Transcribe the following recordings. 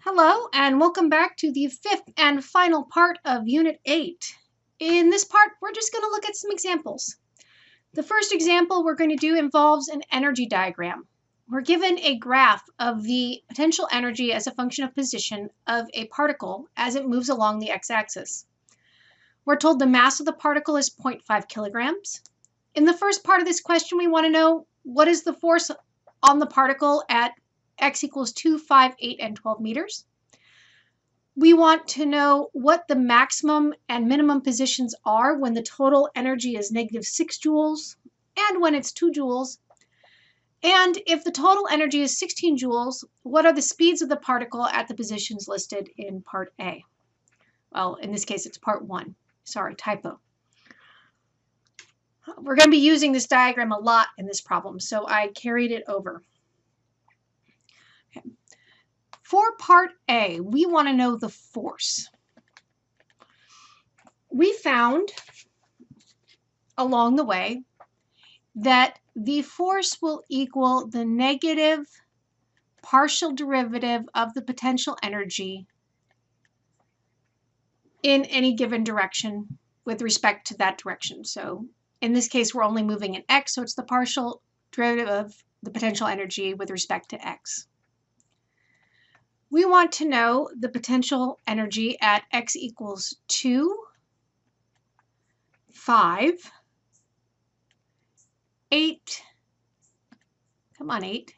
Hello, and welcome back to the fifth and final part of Unit 8. In this part, we're just going to look at some examples. The first example we're going to do involves an energy diagram. We're given a graph of the potential energy as a function of position of a particle as it moves along the x-axis. We're told the mass of the particle is 0.5 kilograms. In the first part of this question, we want to know what is the force on the particle at x equals 2, 5, 8, and 12 meters. We want to know what the maximum and minimum positions are when the total energy is -6 joules and when it's 2 joules. And if the total energy is 16 joules, what are the speeds of the particle at the positions listed in part A? Well, in this case, it's part 1. Sorry, typo. We're going to be using this diagram a lot in this problem, so I carried it over. Okay. For part A, we want to know the force. We found along the way that the force will equal the negative partial derivative of the potential energy in any given direction with respect to that direction. So in this case, we're only moving in x, so it's the partial derivative of the potential energy with respect to x. We want to know the potential energy at x equals 2, 5, 8, come on 8,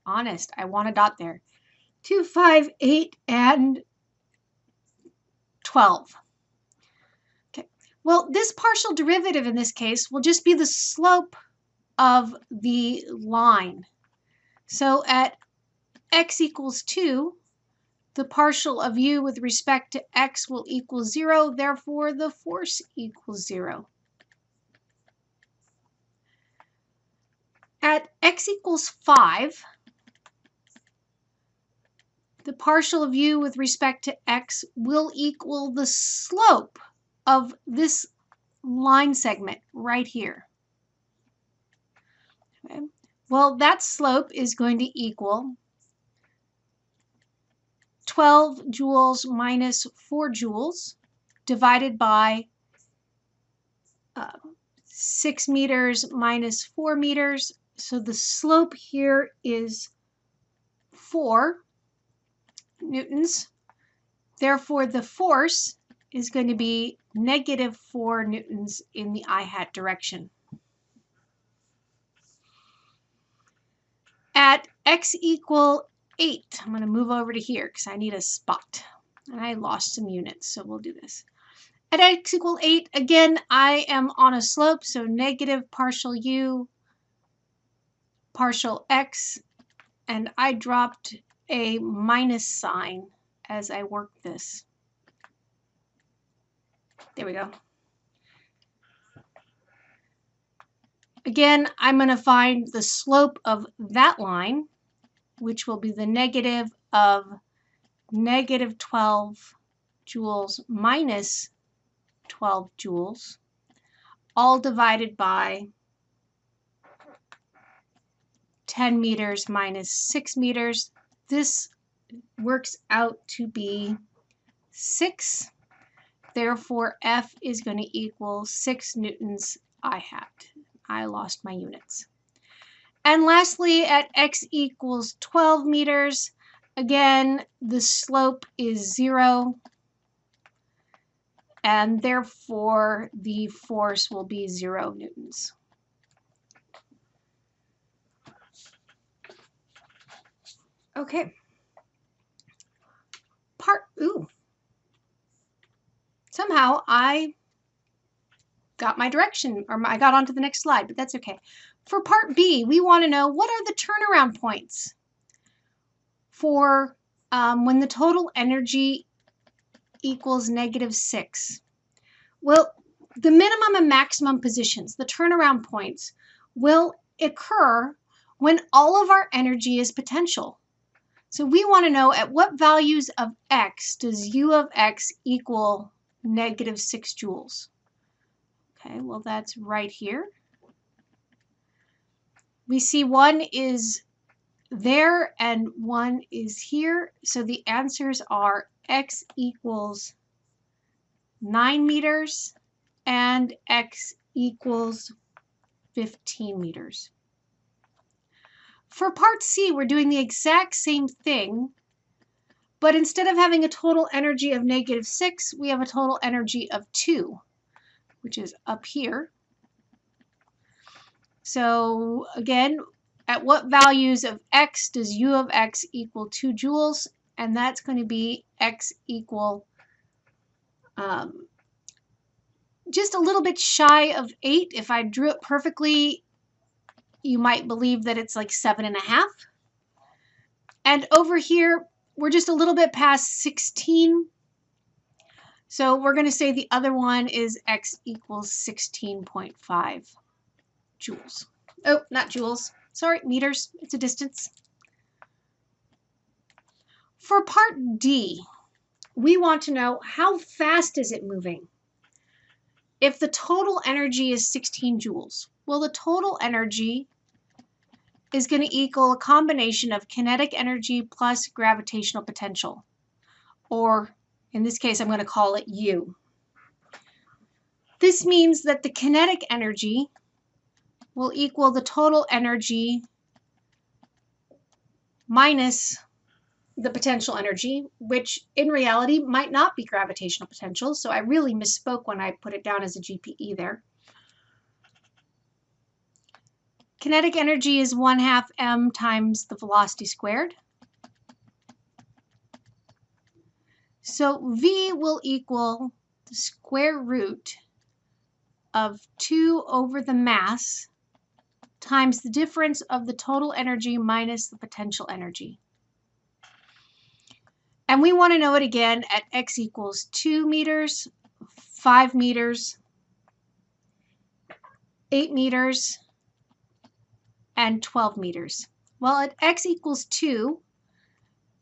honest, I want a dot there, 2, 5, 8, and 12. Okay, well, this partial derivative in this case will just be the slope of the line. So at x equals 2, the partial of u with respect to x will equal 0, therefore the force equals 0. At x equals 5, the partial of u with respect to x will equal the slope of this line segment right here. Okay. Well, that slope is going to equal 12 joules minus 4 joules divided by 6 meters minus 4 meters. So the slope here is 4 newtons. Therefore, the force is going to be -4 newtons in the I-hat direction. At x equal 8, I'm going to move over to here because I need a spot. And I lost some units, so we'll do this. At x equal 8, again, I am on a slope, so negative partial u, partial x, and I dropped a minus sign as I work this. There we go. Again, I'm going to find the slope of that line, which will be the negative of -12 joules minus 12 joules, all divided by 10 meters minus 6 meters. This works out to be 6. Therefore, F is going to equal 6 newtons I-hat. I lost my units. And lastly, at x equals 12 meters, again, the slope is 0, and therefore the force will be 0 newtons. Okay. Somehow I got my direction, or I got onto the next slide, but that's okay. For part B, we want to know what are the turnaround points for when the total energy equals -6. Well, the minimum and maximum positions, the turnaround points, will occur when all of our energy is potential. So we want to know at what values of x does u of x equal -6 joules. Okay, well, that's right here. We see one is there and 1 is here. So the answers are x equals 9 meters and x equals 15 meters. For part C, we're doing the exact same thing, but instead of having a total energy of -6, we have a total energy of 2, which is up here. So again, at what values of x does U of x equal 2 joules? And that's going to be x equal just a little bit shy of 8. If I drew it perfectly, you might believe that it's like 7.5. And over here, we're just a little bit past 16. So we're going to say the other one is x equals 16.5 joules. Oh, not joules. Sorry, meters. It's a distance. For part D, we want to know how fast is it moving? If the total energy is 16 joules, well, the total energy is going to equal a combination of kinetic energy plus gravitational potential, or in this case, I'm going to call it U. This means that the kinetic energy will equal the total energy minus the potential energy, which in reality might not be gravitational potential. So I really misspoke when I put it down as a GPE there. Kinetic energy is 1/2 m times the velocity squared. So V will equal the square root of 2 over the mass times the difference of the total energy minus the potential energy. And we want to know it again at x equals 2 meters, 5 meters, 8 meters, and 12 meters. Well, at x equals 2,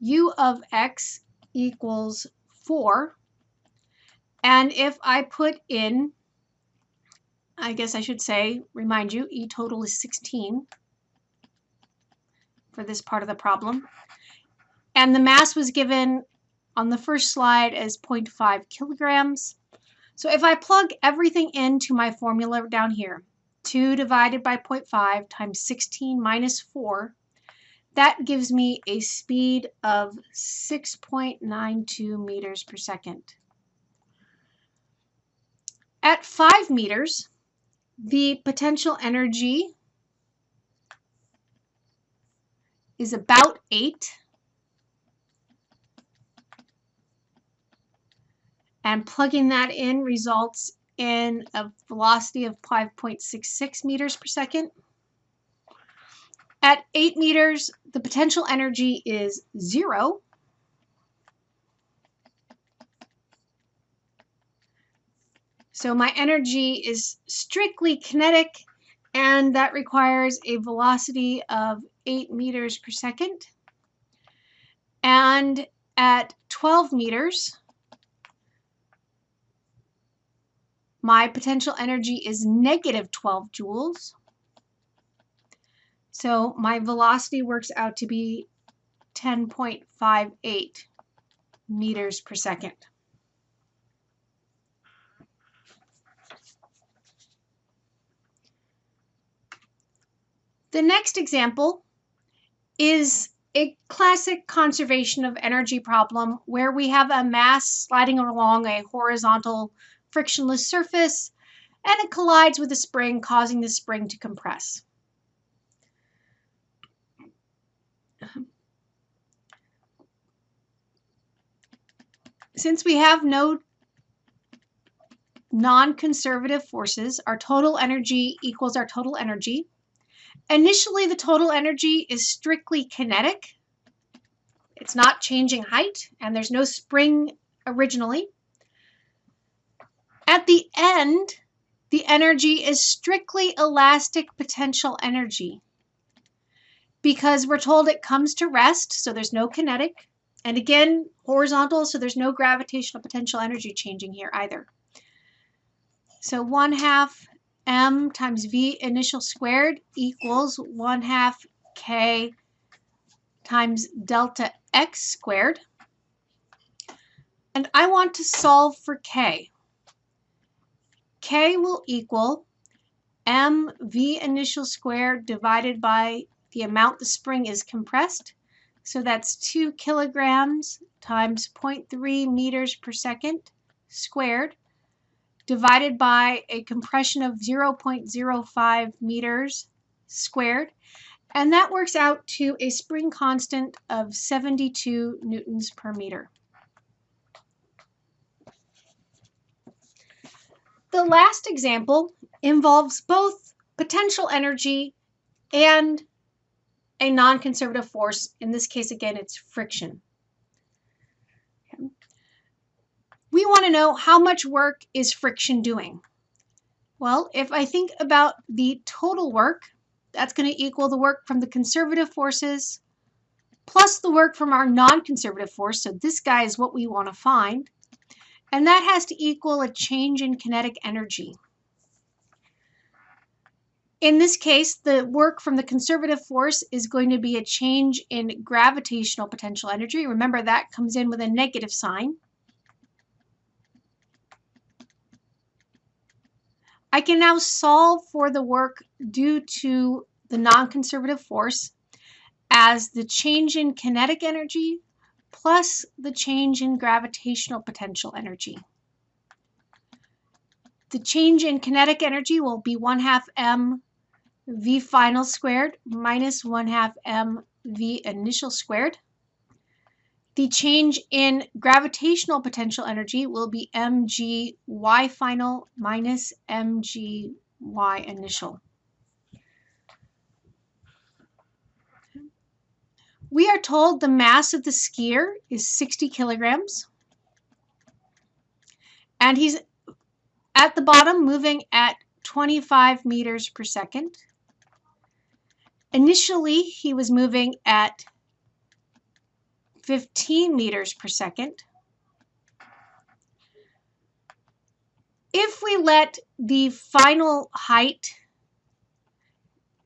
U of x equals 4. And if I put in, I guess I should say, remind you, E total is 16 for this part of the problem. And the mass was given on the first slide as 0.5 kilograms. So if I plug everything into my formula down here, 2 divided by 0.5 times 16 minus 4, that gives me a speed of 6.92 meters per second. At 5 meters, the potential energy is about 8. And plugging that in results in a velocity of 5.66 meters per second. At 8 meters, the potential energy is 0. So my energy is strictly kinetic, and that requires a velocity of 8 meters per second. And at 12 meters, my potential energy is -12 joules. So my velocity works out to be 10.58 meters per second. The next example is a classic conservation of energy problem where we have a mass sliding along a horizontal frictionless surface, and it collides with a spring, causing the spring to compress. Since we have no non-conservative forces, our total energy equals our total energy. Initially, the total energy is strictly kinetic. It's not changing height, and there's no spring originally. At the end, the energy is strictly elastic potential energy because we're told it comes to rest, so there's no kinetic. And again, horizontal, so there's no gravitational potential energy changing here either. So 1/2 m times v initial squared equals 1/2 k times delta x squared. And I want to solve for K. K will equal mv initial squared divided by the amount the spring is compressed. So that's 2 kilograms times 0.3 meters per second squared divided by a compression of 0.05 meters squared. And that works out to a spring constant of 72 newtons per meter. The last example involves both potential energy and a non-conservative force. In this case, again, it's friction. Okay. We want to know how much work is friction doing. Well, if I think about the total work, that's going to equal the work from the conservative forces plus the work from our non-conservative force. So this guy is what we want to find. And that has to equal a change in kinetic energy. In this case, the work from the conservative force is going to be a change in gravitational potential energy. Remember, that comes in with a negative sign. I can now solve for the work due to the non-conservative force as the change in kinetic energy plus the change in gravitational potential energy. The change in kinetic energy will be 1/2 m v final squared minus 1/2 m v initial squared. The change in gravitational potential energy will be mg y final minus mg y initial. We are told the mass of the skier is 60 kilograms. And he's at the bottom moving at 25 meters per second. Initially, he was moving at 15 meters per second. If we let the final height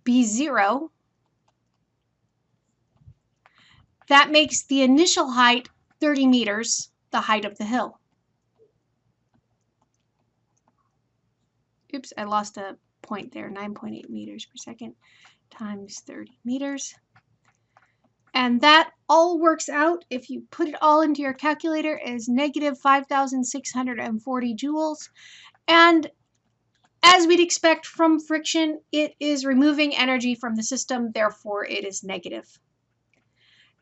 be 0, that makes the initial height 30 meters, the height of the hill. Oops, I lost a point there, 9.8 meters per second times 30 meters. And that all works out, if you put it all into your calculator, as negative 5,640 joules. And as we'd expect from friction, it is removing energy from the system, therefore it is negative.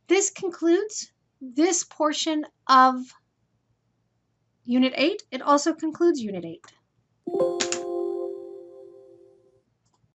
This concludes this portion of Unit 8. It also concludes Unit 8.